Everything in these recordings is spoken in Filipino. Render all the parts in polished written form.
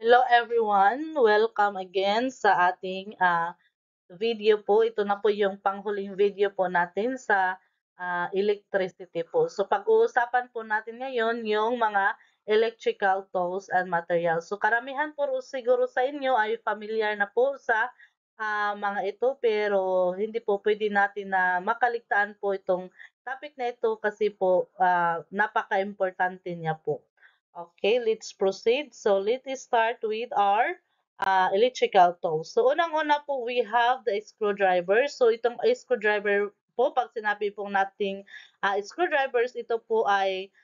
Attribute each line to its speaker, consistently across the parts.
Speaker 1: Hello everyone, welcome again sa ating video po. Ito na po yung panghuling video po natin sa electricity po. So pag-uusapan po natin ngayon yung mga electrical tools and materials. So karamihan po siguro sa inyo ay familiar na po sa mga ito pero hindi po pwede natin na makaligtaan po itong topic na ito kasi po napaka-importante niya po. Okay, let's proceed. So let's start with our electrical tools. So unang-una po we have the screwdriver. So itong screwdriver po, pag sinabi po nating screwdrivers, ito po ay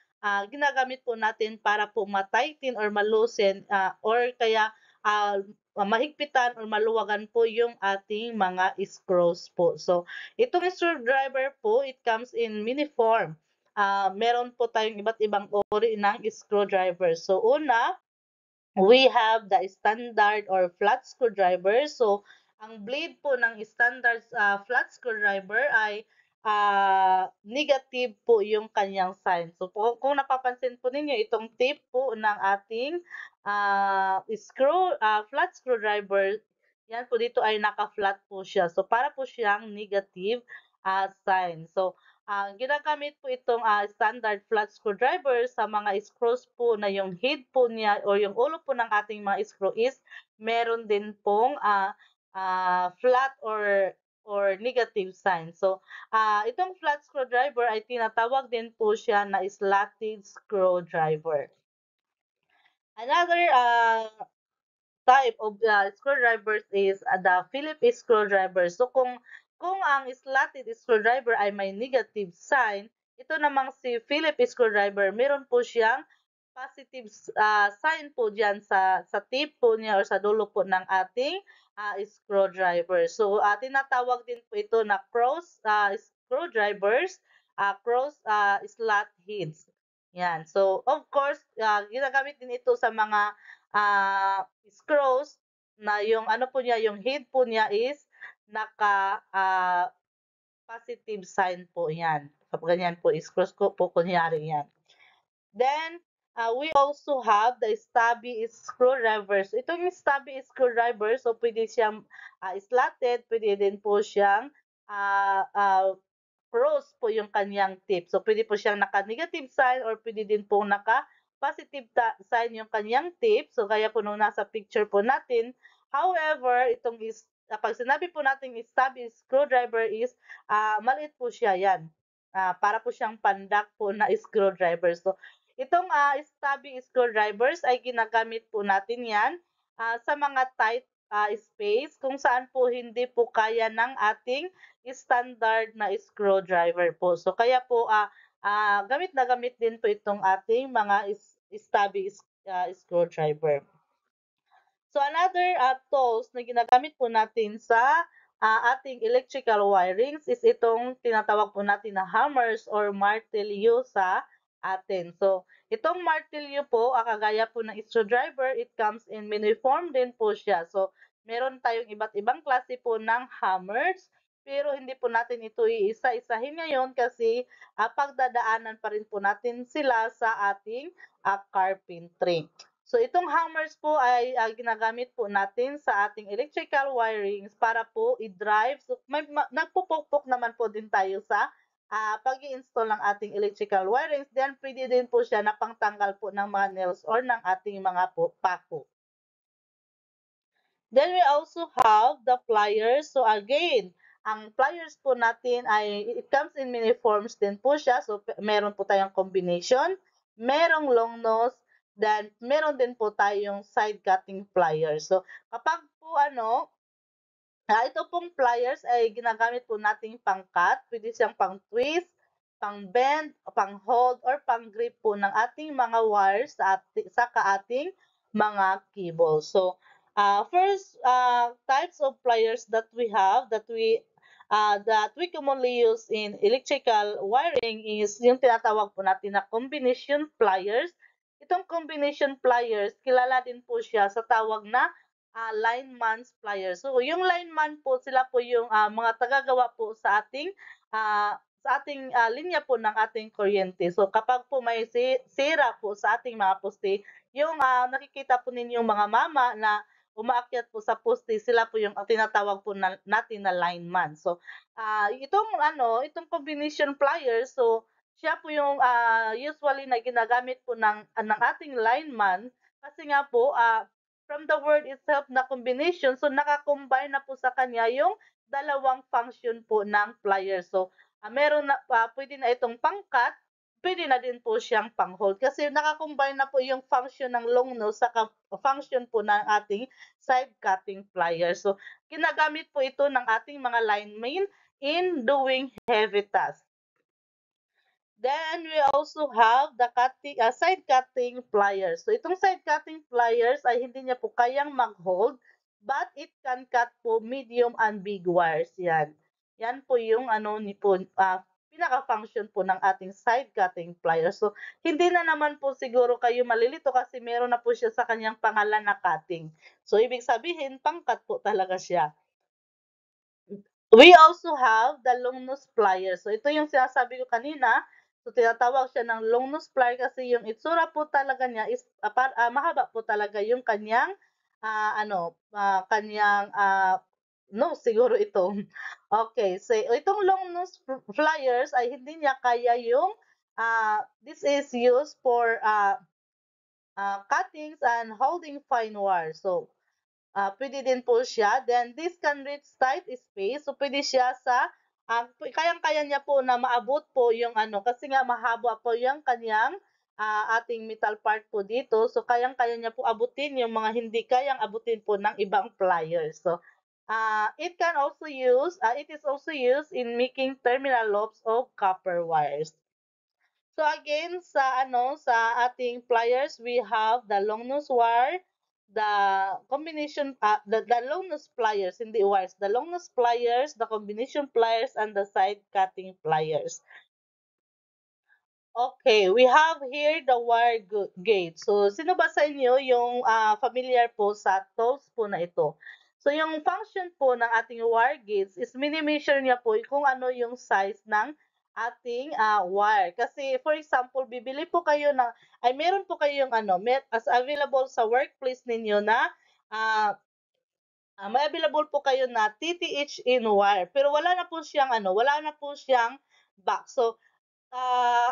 Speaker 1: ginagamit po natin para po matighten or malusin or kaya mahigpitan or maluwagan po yung ating mga screws po. So itong screwdriver po, it comes in many form. Meron po tayong iba't ibang uri ng screwdriver. So una, we have the standard or flat screwdriver. So ang blade po ng standard flat screwdriver ay negative po yung kanyang sign. So kung napapansin po ninyo, itong tip po ng ating flat screwdriver, yan po dito ay naka-flat po siya. So para po siyang negative sign. So ginagamit po itong standard flat screwdriver sa mga screws po na yung head po niya o yung ulo po ng ating mga screw is meron din pong flat or negative sign. So, itong flat screwdriver ay tinatawag din po siya na slotted screwdriver. Another type of screwdrivers is the Phillips screwdriver. So kung ang slotted screwdriver ay may negative sign, ito namang si Phillips screwdriver, meron po siyang positive sign po diyan sa tip po niya or sa dulo po ng ating screwdriver. So tinatawag din po ito na cross screwdrivers, cross slot heads. Yan. So of course, ginagamit din ito sa mga screws na yung ano po niya, yung head po niya is naka positive sign po yan. Kapag ganyan po, screws ko po kunyari yan. Then, we also have the stubby screwdrivers. Itong stubby screwdriver, so pwede siyang slotted, pwede din po siyang cross po yung kanyang tip. So, pwede po siyang naka-negative sign or pwede din po naka-positive sign yung kanyang tip. So, kaya po nung nasa picture po natin. However, itong pag sinabi po natin stubby screwdriver is maliit po siya yan. Para po siyang pandak po na screwdriver. So, itong stubby screwdrivers ay ginagamit po natin yan sa mga tight space kung saan po hindi po kaya ng ating standard na screwdriver po. So kaya po gamit na gamit din po itong ating mga stubby screwdriver. So another tools na ginagamit po natin sa ating electrical wirings is itong tinatawag po natin na hammers or martilyo sa atin. So itong martilyo po, kagaya po ng screwdriver, it comes in many form din po siya. So meron tayong iba't ibang klase po ng hammers, pero hindi po natin ito iisa-isahin ngayon kasi pagdadaanan pa rin po natin sila sa ating carpentry. So itong hammers po ay ginagamit po natin sa ating electrical wirings para po i-drive. So nagpupukpok naman po din tayo sa pag-i-install ng ating electrical wirings. Then pwede din po siya na pangtanggal po ng mga nails or ng ating mga pako. Then we also have the pliers. So again, ang pliers po natin ay it comes in many forms din po siya. So meron po tayong combination, merong long nose, then meron din po tayong side cutting pliers. So kapag po ito pong pliers ay ginagamit po nating pang-cut, pwede siyang pang-twist, pang-bend, pang-hold, or pang-grip po ng ating mga wires sa kaating mga cable. So, first types of pliers that we have that we commonly use in electrical wiring is yung tinatawag po natin na combination pliers. Itong combination pliers, kilala din po siya sa tawag na lineman's pliers. So, yung lineman po, sila po yung mga tagagawa po sa ating sa ating linya po ng ating kuryente. So kapag po may sira po sa ating mga poste, yung nakikita po ninyong mga mama na umaakyat po sa poste, sila po yung tinatawag po natin na lineman. So itong combination pliers, so siya po yung usually na ginagamit po ng ating lineman kasi nga po from the word itself na combination, so naka-combine na po sa kanya yung dalawang function po ng pliers. So meron na pwede na itong pang-cut, pwede na din po siyang pang-hold kasi naka-combine na po yung function ng long nose sa function po ng ating side cutting pliers. So ginagamit po ito ng ating mga linemen in doing heavy tasks. Then we also have the side cutting pliers. So itong side cutting pliers ay hindi niya po kayang mag-hold, but it can cut po medium and big wires. Yan. Yan po yung pinaka-function po ng ating side cutting pliers. So hindi na naman po siguro kayo malilito kasi meron na po siya sa kanyang pangalan na cutting. So ibig sabihin, pang-cut po talaga siya. We also have the long nose pliers. So ito yung sinasabi ko kanina. So tinatawag siya ng long nose plier kasi yung itsura po talaga niya is mahaba po talaga yung kanyang kanyang nose siguro ito. Okay, so itong long nose pliers ay hindi niya kaya yung this is used for cuttings and holding fine wire. So pwede din po siya. Then, this can reach tight space. So, pwede siya sa, kayang-kaya niya po na maabot po yung kasi nga mahaba po yung kanyang ating metal part po dito. So, kayang-kaya niya po abutin yung mga hindi kayang abutin po ng ibang pliers. So, it is also used in making terminal lobes of copper wires. So again, sa ating pliers, we have the long nose wire, the combination, the long nose pliers, hindi wires, the long nose pliers, the combination pliers, and the side cutting pliers. Okay, we have here the wire gauge. So, sino ba sa inyo yung familiar po sa tools po na ito? So, yung function po ng ating wire gauge is mini-measure niya po kung ano yung size ng ating wire. Kasi, for example, bibili po kayo meron po kayong as available sa workplace ninyo na may available po kayo na TTH in wire. Pero wala na po siyang box. So,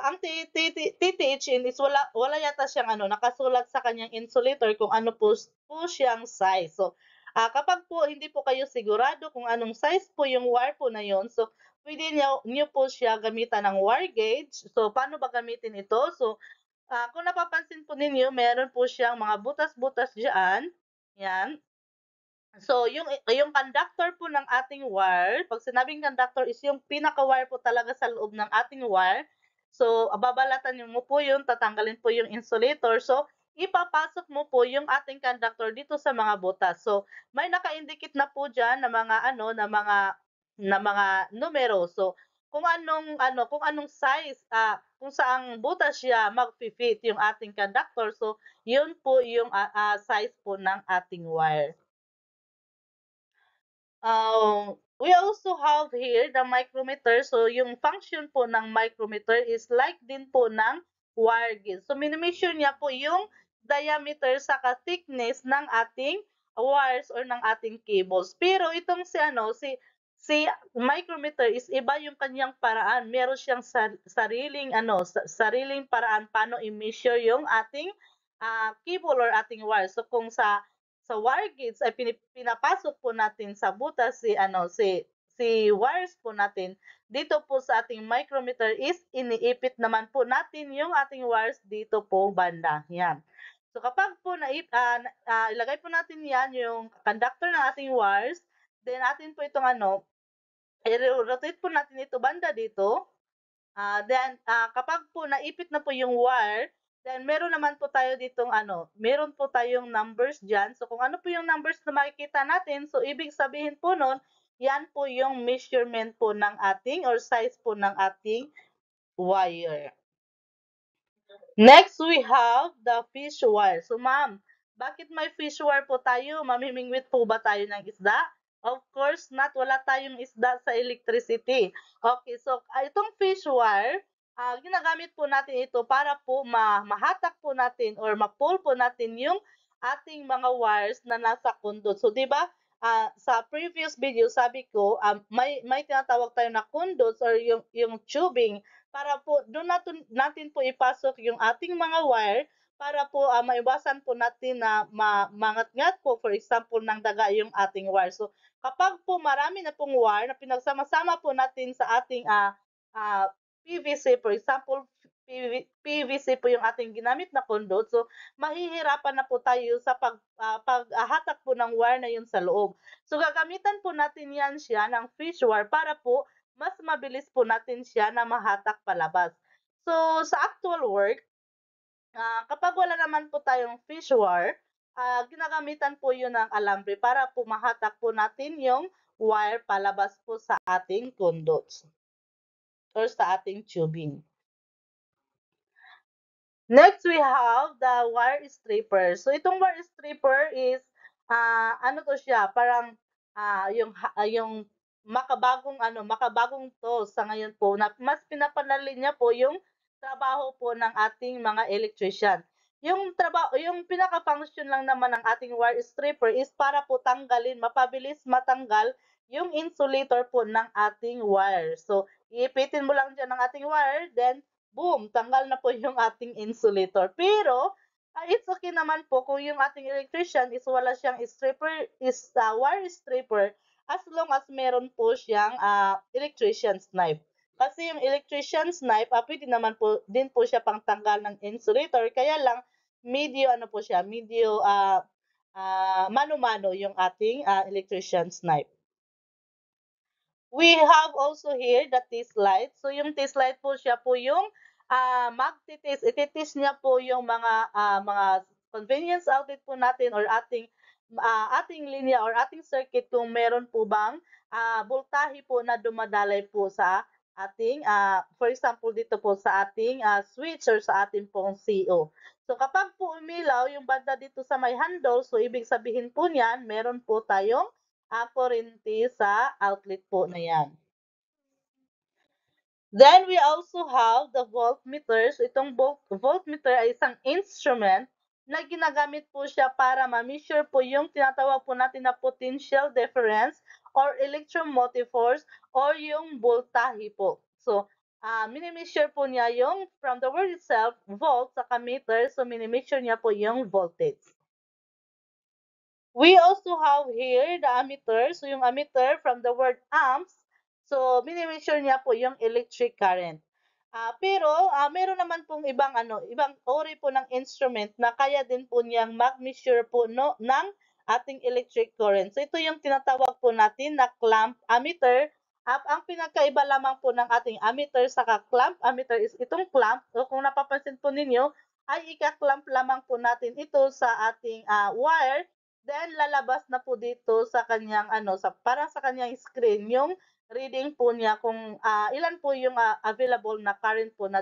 Speaker 1: ang TTHN is wala yata siyang nakasulat sa kanyang insulator kung ano po siyang size. So, kapag po hindi po kayo sigurado kung anong size po yung wire po na yon, so pwede niyo po siya gamitan ng wire gauge. So, paano ba gamitin ito? So, kung napapansin po ninyo, meron po siyang mga butas-butas diyan. Yan. So, yung conductor po ng ating wire, pag sinabing conductor is yung pinaka-wire po talaga sa loob ng ating wire. So, babalatan mo po yun, tatanggalin po yung insulator. So, ipapasok mo po yung ating conductor dito sa mga butas. So, may naka-indicate na po diyan na mga numero. So, kung anong size, kung saang butas siya mag-fit yung ating conductor. So, yun po yung size po ng ating wire. We also have here the micrometer. So, yung function po ng micrometer is like din po ng wire gauge. So, minimeasure niya po yung diameter sa thickness ng ating wires or ng ating cables. Pero itong si micrometer is iba yung kanyang paraan. Meron siyang sariling paraan paano i-measure yung ating cable or ating wire. So, kung sa wire gauge ay pinapasok po natin sa butas si wires po natin. Dito po sa ating micrometer is iniipit naman po natin yung ating wires dito po banda. Yan. So kapag po ilagay po natin yan yung conductor ng ating wires, then atin po itong i-rotate po natin ito banda dito. Then kapag po naipit na po yung wire, then meron naman po tayo ditong meron po tayong numbers diyan. So kung ano po yung numbers na makikita natin, so ibig sabihin po nun, yan po yung measurement po ng ating or size po ng ating wire. Next, we have the fish wire. So ma'am, bakit may fish wire po tayo? Mamimingwit po ba tayo ng isda? Of course not, wala tayong isda sa electricity. Okay, so itong fish wire, ginagamit po natin ito para po mahatak po natin or ma-pull po natin yung ating mga wires na nasa conduit. So 'di ba, sa previous video sabi ko, may tinatawag tayo na conduits or yung tubing para po doon natin po ipasok yung ating mga wire para po maiwasan po natin na mangatngat po, for example, ng daga yung ating wire. So kapag po marami na pong wire na pinagsama-sama po natin sa ating ah, PVC, for example, PVC po yung ating ginamit na conduit. So mahihirapan na po tayo sa paghatak po ng wire na yun sa loob. So gagamitan po natin yan siya ng fish wire para po mas mabilis po natin siya na mahatak palabas. So sa actual work, kapag wala naman po tayong fish wire, ginagamitan po yun ng alambre para po mahatak po natin yung wire palabas po sa ating conduits or sa ating tubing. Next, we have the wire stripper. So, itong wire stripper is, ano to siya, parang yung makabagong to sa ngayon po na mas pinapanali niya po yung trabaho po ng ating mga electrician. Yung pinaka-function lang naman ng ating wire stripper is para po tanggalin, mapabilis matanggal yung insulator po ng ating wire. So, iipitin mo lang dyan ng ating wire, then boom, tanggal na po yung ating insulator. Pero, it's okay naman po kung yung ating electrician is wala siyang wire stripper as long as meron po siyang electrician's knife. Kasi yung electrician's knife, pwede naman po din po siya pang tanggal ng insulator. Kaya lang, medyo mano-mano yung ating electrician's knife. We have also here the test light. So yung test light po siya po yung magtitest. Ititest niya po yung mga convenience outlet po natin or ating linya or ating circuit kung meron po bang voltahe po na dumadalay po sa ating for example dito po sa ating switch or sa ating pong CO. So kapag po umilaw yung banda dito sa may handle, so ibig sabihin po niyan meron po tayong kuryente sa outlet po na yan. Then we also have the voltmeter. So itong voltmeter ay isang instrument na ginagamit po siya para ma-measure po yung tinatawag po natin na potential difference or electromotive force or yung voltahe po. So, mini-measure po niya yung from the word itself, volt sa meter, so mini-measure niya po yung voltage. We also have here the ammeter. So yung ammeter from the word amps, so mini-measure niya po yung electric current. Pero meron naman pong ibang uri po ng instrument na kaya din po niyang mag-measure po ng ating electric current. So ito yung tinatawag po natin na clamp ammeter. Ang pinagkaiba lamang po ng ating ammeter sa clamp ammeter is itong clamp, so kung napapansin po ninyo, ay ika-clamp lamang po natin ito sa ating wire. Then lalabas na po dito sa kanyang parang sa kanyang screen yung reading po niya kung ilan po yung available na current po na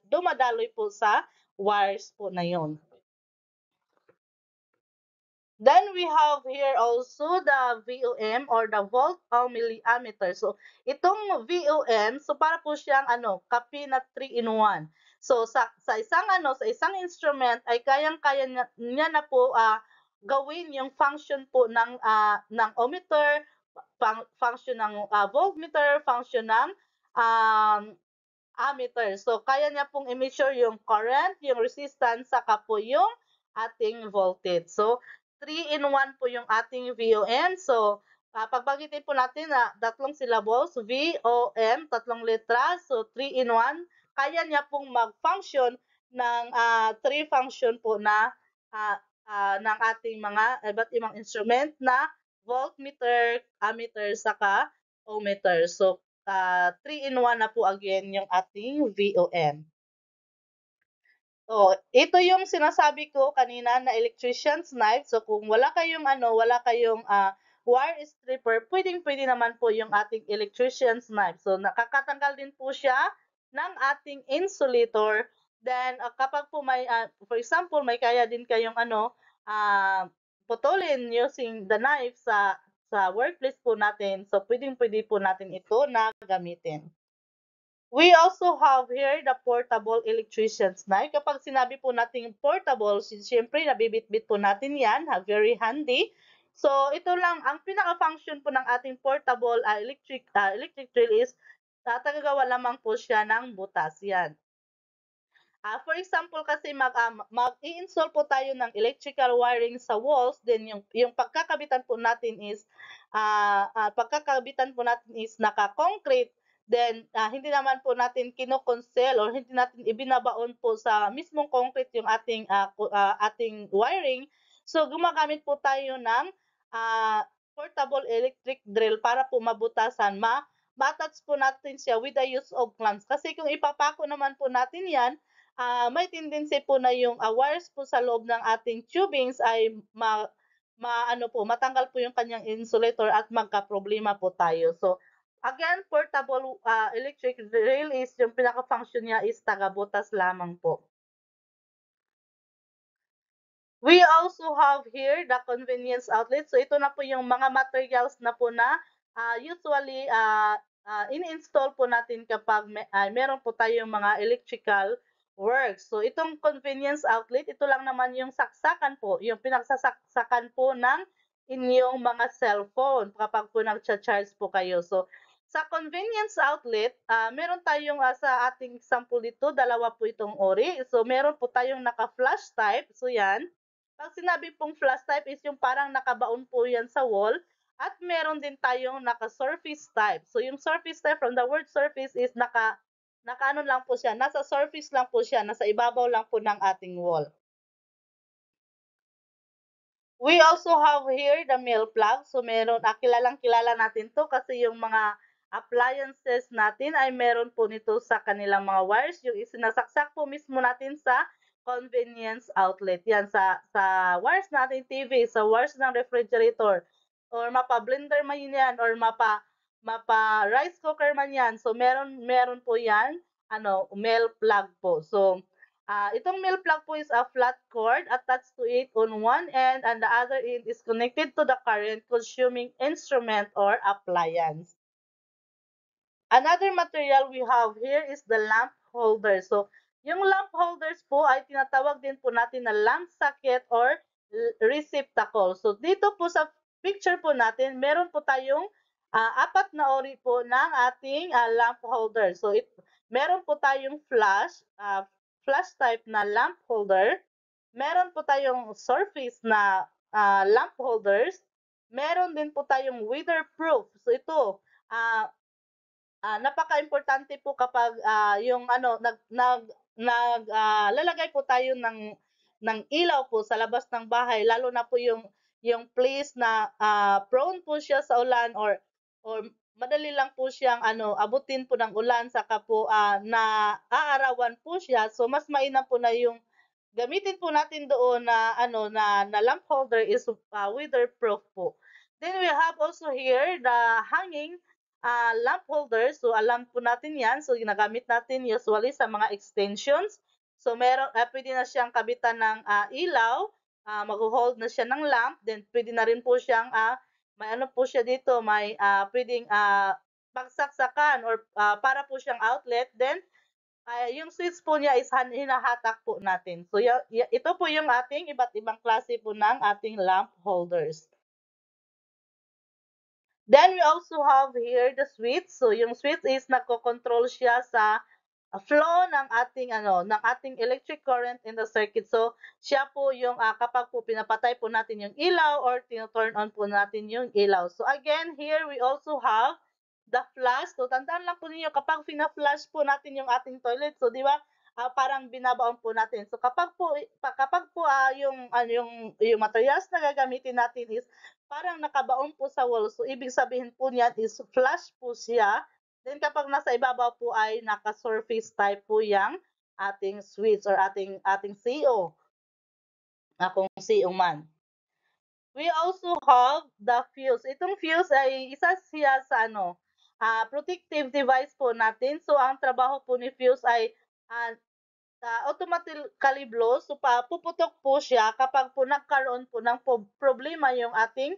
Speaker 1: dumadaloy po sa wires po na yun. Then we have here also the VOM or the volt milliammeter. So itong VOM, so para po siyang kape na 3 in 1. So sa isang instrument ay kayang-kaya niya na po gawin yung function po ng ohmmeter, function ng voltmeter, function ng um, ammeter. So kaya niya pong i-measure yung current, yung resistance, saka po yung ating voltage. So 3 in 1 po yung ating VOM. So pagbagitin po natin na tatlong syllables, VOM, tatlong letra. So 3 in 1, kaya niya pong mag-function ng 3 function po na ng ating mga iba't ibang instrument na voltmeter, ammeter, saka ohmmeter. So 3 in 1 na po again yung ating VOM. So, ito yung sinasabi ko kanina na electrician's knife. So, kung wala kayong wire stripper, pwedeng-pwede naman po yung ating electrician's knife. So, nakakatanggal din po siya ng ating insulator. Then, kapag po for example, may kaya din kayong putulin using the knife sa sa workplace po natin. So, pwedeng-pwede po natin ito na gamitin. We also have here the portable electrician's knife. Kapag sinabi po natin portable, siyempre nabibitbit po natin yan, very handy. So ito lang, ang pinaka-function po ng ating portable electric drill is tagagawa lamang po siya ng butas yan. For example kasi mag-i-install po tayo ng electrical wiring sa walls, then yung pagkakabitan po natin is naka-concrete, then hindi naman po natin kinokonsel or hindi natin ibinabaon po sa mismong concrete yung ating wiring. So gumagamit po tayo ng portable electric drill para po mabutasan, ma-attach po natin siya with the use of clamps. Kasi kung ipapako naman po natin yan, may tendency po na yung wires po sa loob ng ating tubings ay matanggal po yung kanyang insulator at magka-problema po tayo. So, again, portable electric drill is yung pinaka-function niya is tagabutas lamang po. We also have here the convenience outlet. So, ito na po yung mga materials na po na usually in-install po natin kapag meron po tayong mga electrical works. So, itong convenience outlet, ito lang naman yung saksakan po, yung pinagsasaksakan po ng inyong mga cellphone kapag po nag-charge po kayo. So, sa convenience outlet, meron tayong sa ating example dito, dalawa po itong ori. So, meron po tayong naka-flash type. So, yan. Pag sinabi pong flash type is yung parang nakabaon po yan sa wall. At meron din tayong naka-surface type. So, yung surface type, from the word surface is naka-ano lang po siya, nasa surface lang po siya, nasa ibabaw lang po ng ating wall. We also have here the male plug. So, meron, kilalang-kilala natin to kasi yung mga appliances natin ay meron po nito sa kanilang mga wires. Yung isinasaksak po mismo natin sa convenience outlet. Yan, sa wires natin TV, sa wires ng refrigerator, or mapa-blender man yan, or mapa-rice cooker man yan. So, meron po yan, male plug po. So, itong male plug po is a flat cord attached to it on one end and the other end is connected to the current consuming instrument or appliance. Another material we have here is the lamp holder. So, yung lamp holders po ay tinatawag din po natin na lamp socket or receptacle. So, dito po sa picture po natin, meron po tayong apat na ori po ng ating lamp holder. So, meron po tayong flash type na lamp holder. Meron po tayong surface na lamp holders. Meron din po tayong weatherproof. So, ito, napaka-importante po kapag yung lalagay po tayo ng ilaw po sa labas ng bahay, lalo na po yung place na prone po siya sa ulan, or madali lang po siyang abutin po ng ulan, saka po na aarawan po siya. So mas mainam po na yung gamitin po natin doon na lamp holder is weatherproof po. Then we have also here the hanging lamp holder. So alam po natin yan. So ginagamit natin usually sa mga extensions. So pwede na siyang kabitan ng ilaw, mag-hold na siya ng lamp, then pwede na rin po siyang may ano po siya dito, may pwedeng pagsaksakan or para po siyang outlet. Then yung switch po niya is hinahatak po natin. So ito po yung ating iba't ibang klase po ng ating lamp holders. Then we also have here the switch. So yung switch is nagko-control siya sa flow ng ating electric current in the circuit. So siya po yung kapag po pinapatay po natin yung ilaw or tino-turn on po natin yung ilaw. So again, here we also have the flash. So tandaan lang po niyo kapag fina-flash po natin yung ating toilet. So di ba? Parang binabaon po natin. So kapag po yung materials na gagamitin natin is parang nakabaon po sa wall. So ibig sabihin po niyan is flash po siya. Then kapag nasa ibabaw po ay naka-surface type po yang ating switch or ating CO. Kung CO man. We also have the fuse. Itong fuse ay isa siya sa protective device po natin. So ang trabaho po ni fuse ay automatically blow. So puputok po siya kapag po nagkaroon po ng problema yung ating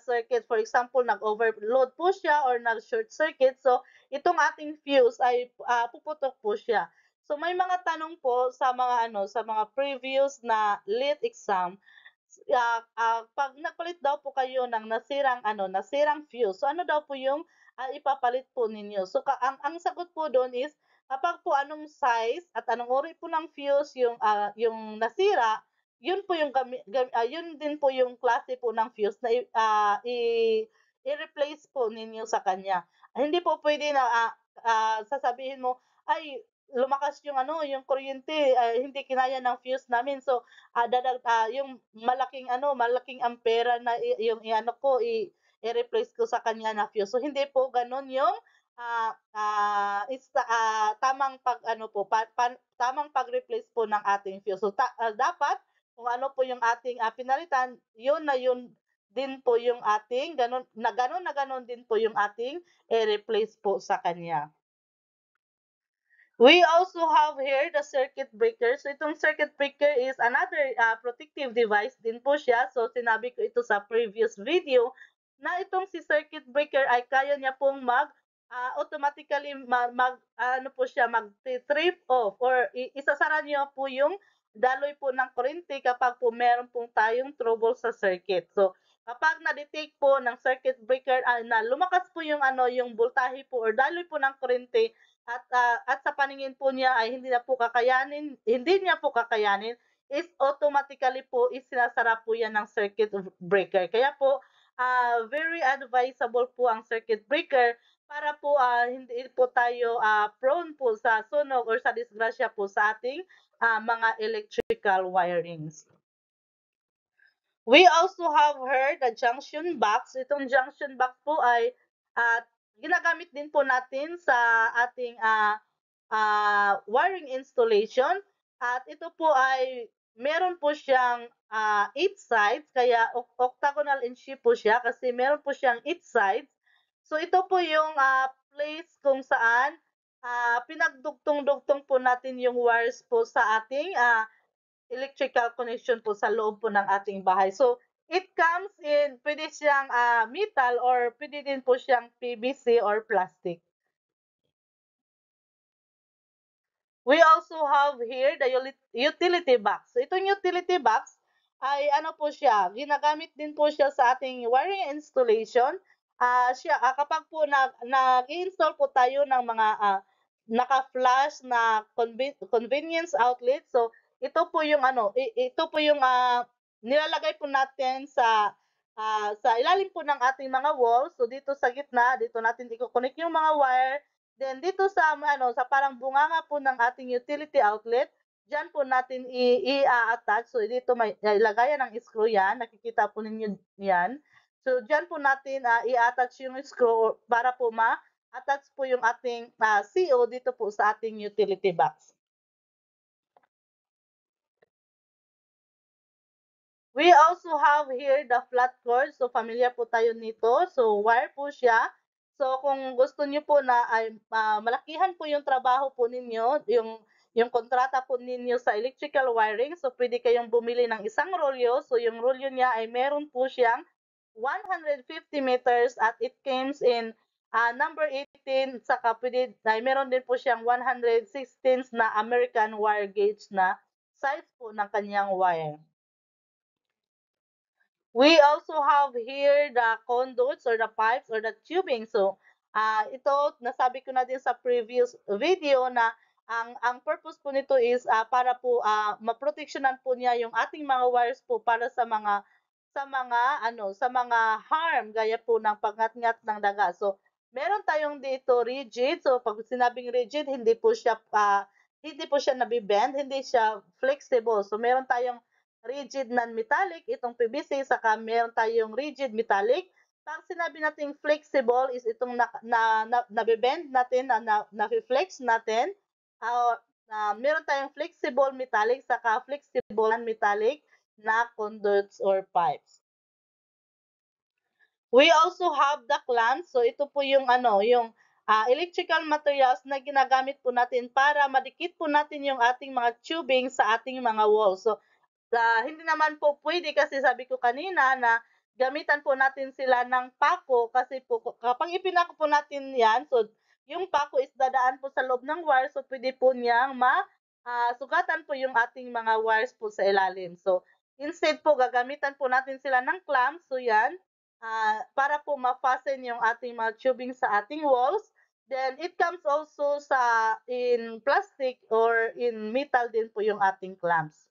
Speaker 1: circuit. For example, nag-overload po siya or nag-short circuit. So, itong ating fuse ay puputok po siya. So, may mga tanong po sa mga sa mga previous na lit exam. Pag nagpalit daw po kayo ng nasirang fuse. So, ano daw po yung ipapalit po ninyo? So, ang sagot po doon is kapag po anong size at anong uri po ng fuse yung nasira, yun po yung yun din po yung klase po ng fuse na i-replace po ninyo sa kanya. Hindi po pwede na sasabihin mo, ay lumakas yung yung kuryente, hindi kinaya ng fuse namin. So, yung malaking ampera na yung i-replace ko sa kanya na fuse. So, hindi po gano'n yung tamang tamang pag-replace po ng ating fuse. So, dapat kung ano po yung ating pinalitan, yun din po yung ating gano'n na gano'n din po yung ating i-replace po sa kanya. We also have here the circuit breaker. So itong circuit breaker is another protective device din po siya. So sinabi ko ito sa previous video na itong si circuit breaker ay kaya niya pong automatically mag-trip off or isasara niyo po yung daloy po ng kuryente kapag po meron pong tayong trouble sa circuit. So kapag na-detect po ng circuit breaker na lumakas po yung voltahe po or daloy po ng kuryente, at sa paningin po niya ay hindi niya po kakayanin, is automatically po isinasara po yan ng circuit breaker. Kaya po, very advisable po ang circuit breaker para po hindi po tayo prone po sa sunog or sa disgrasya po sa ating mga electrical wirings. We also have heard the junction box. Itong junction box po ay ginagamit din po natin sa ating wiring installation. At ito po ay meron po siyang 8 sides, kaya octagonal in shape po siya kasi meron po siyang 8 sides. So ito po yung place kung saan pinagdugtong-dugtong po natin yung wires po sa ating electrical connection po sa loob po ng ating bahay. So, it comes in, pwede siyang metal or pwede din po siyang PVC or plastic. We also have here the utility box. So, itong utility box ay po siya, ginagamit din po siya sa ating wiring installation. Kapag po nag-install po tayo ng mga naka-flash na convenience outlet. So, ito po yung ito po yung nilalagay po natin sa ilalim po ng ating mga walls. So, dito sa gitna, dito natin i-connect yung mga wire. Then dito sa parang bunganga po ng ating utility outlet, diyan po natin i-attach. So dito may lagayan ng screw 'yan, nakikita po ninyo 'yan. So diyan po natin i-attach yung screw para po ma-attach po yung ating CO dito po sa ating utility box. We also have here the flat cord. So, familiar po tayo nito. So, wire po siya. So, kung gusto niyo po na ay malakihan po yung trabaho po ninyo, yung kontrata po ninyo sa electrical wiring, so pwede kayong bumili ng isang rolyo. So, yung rolyo niya ay meron po siyang 150 meters at it comes in number 18, saka meron din po siyang 116 na American wire gauge na size po ng kanyang wire. We also have here the conduits or the pipes or the tubing. So, ito, nasabi ko na din sa previous video na ang purpose po nito is para po maproteksyonan po niya yung ating mga wires po para sa mga harm gaya po ng pagngat-ngat ng daga. So, meron tayong dito rigid. So, pag sinabing rigid, hindi po siya nabi-bend, hindi siya flexible. So, meron tayong rigid non-metallic, itong PVC, saka meron tayong rigid metallic. Pag sinabi nating flexible is itong nabe-bend natin, na-flex natin. Meron tayong flexible metallic, saka flexible non-metallic na conduits or pipes. We also have the clamps. So ito po yung electrical materials na ginagamit po natin para madikit po natin yung ating mga tubing sa ating mga walls. So hindi naman po pwede kasi sabi ko kanina na gamitan po natin sila ng pako kasi po kapag ipinako po natin yan, so yung pako is dadaan po sa loob ng wire, so pwede po niyang sugatan po yung ating mga wires po sa ilalim. So instead po gagamitan po natin sila ng clamp, so yan, para po ma-fasten yung ating mga tubing sa ating walls. Then it comes also in plastic or in metal din po yung ating clamps.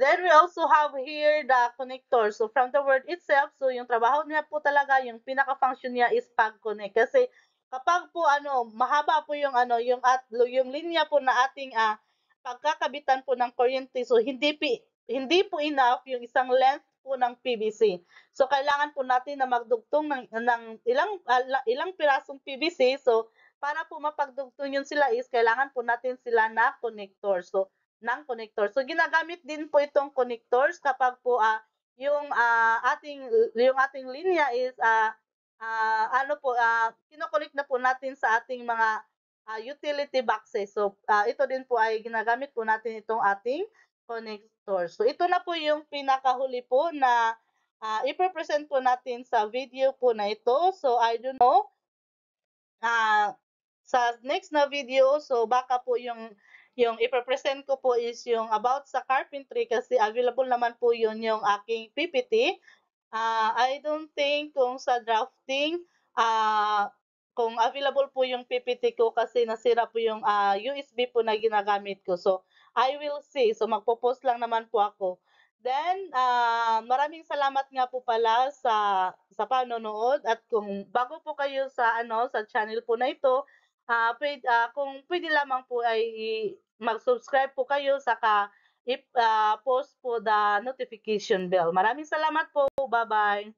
Speaker 1: Then we also have here the connector. So from the word itself, so yung trabaho niya po talaga, yung pinaka-function niya is pag-connect. Kasi kapag po mahaba po yung yung linya po na ating pagkakabitan po ng kuryente, so hindi po enough yung isang length po ng PVC. So kailangan po natin na magdugtong ng ilang pirasong PVC. So para po mapagdugtong yun sila is kailangan po natin sila na connector. So ng connector. So ginagamit din po itong connectors kapag po yung ating linya is kino-connect na po natin sa ating mga utility boxes. So ito din po ay ginagamit po natin itong ating connector. So ito na po yung pinakahuli po na i-present po natin sa video po na ito. So I don't know sa next na video, so baka po yung ipe-present ko po is yung about sa carpentry kasi available naman po yun yung aking PPT. I don't think kung sa drafting, kung available po yung PPT ko kasi nasira po yung USB po na ginagamit ko. So, I will see. So, magpo-post lang naman po ako. Then, maraming salamat nga po pala sa panonood at kung bago po kayo sa channel po na ito, kung pwede lamang po ay mag-subscribe po kayo saka post po the notification bell. Maraming salamat po. Bye-bye.